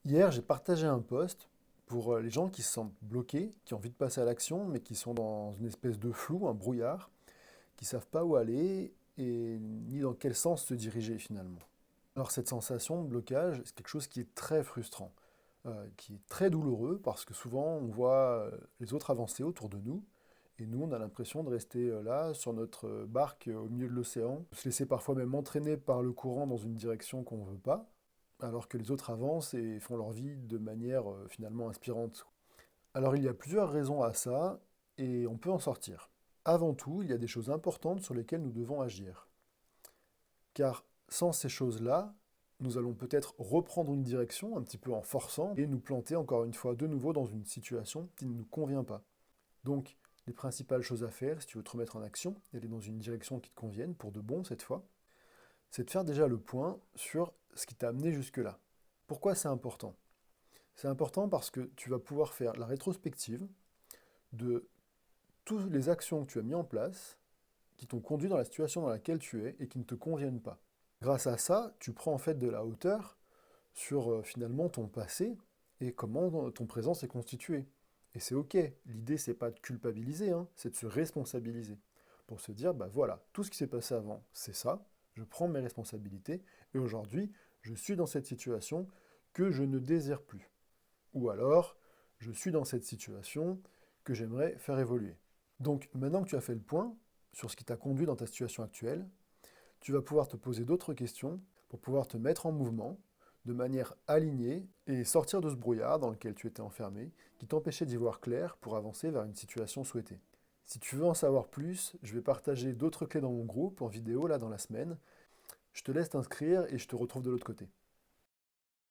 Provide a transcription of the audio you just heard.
Hier, j'ai partagé un post pour les gens qui se sentent bloqués, qui ont envie de passer à l'action, mais qui sont dans une espèce de flou, un brouillard, qui savent pas où aller et ni dans quel sens se diriger finalement. Alors cette sensation de blocage, c'est quelque chose qui est très frustrant, qui est très douloureux parce que souvent on voit les autres avancer autour de nous et nous on a l'impression de rester là sur notre barque au milieu de l'océan, se laisser parfois même entraîner par le courant dans une direction qu'on ne veut pas, alors que les autres avancent et font leur vie de manière finalement inspirante. Alors il y a plusieurs raisons à ça, et on peut en sortir. Avant tout, il y a des choses importantes sur lesquelles nous devons agir. Car sans ces choses-là, nous allons peut-être reprendre une direction un petit peu en forçant et nous planter encore une fois de nouveau dans une situation qui ne nous convient pas. Donc, les principales choses à faire, si tu veux te remettre en action, et aller dans une direction qui te convienne, pour de bon cette fois, c'est de faire déjà le point sur ce qui t'a amené jusque-là. Pourquoi c'est important? C'est important parce que tu vas pouvoir faire la rétrospective de toutes les actions que tu as mises en place qui t'ont conduit dans la situation dans laquelle tu es et qui ne te conviennent pas. Grâce à ça, tu prends en fait de la hauteur sur finalement ton passé et comment ton présent s'est constitué. Et c'est ok, l'idée c'est pas de culpabiliser, hein, c'est de se responsabiliser. Pour se dire, bah voilà, tout ce qui s'est passé avant, c'est ça, je prends mes responsabilités et aujourd'hui, je suis dans cette situation que je ne désire plus. Ou alors, je suis dans cette situation que j'aimerais faire évoluer. Donc maintenant que tu as fait le point sur ce qui t'a conduit dans ta situation actuelle, tu vas pouvoir te poser d'autres questions pour pouvoir te mettre en mouvement de manière alignée et sortir de ce brouillard dans lequel tu étais enfermé, qui t'empêchait d'y voir clair pour avancer vers une situation souhaitée. Si tu veux en savoir plus, je vais partager d'autres clés dans mon groupe en vidéo là dans la semaine. Je te laisse t'inscrire et je te retrouve de l'autre côté.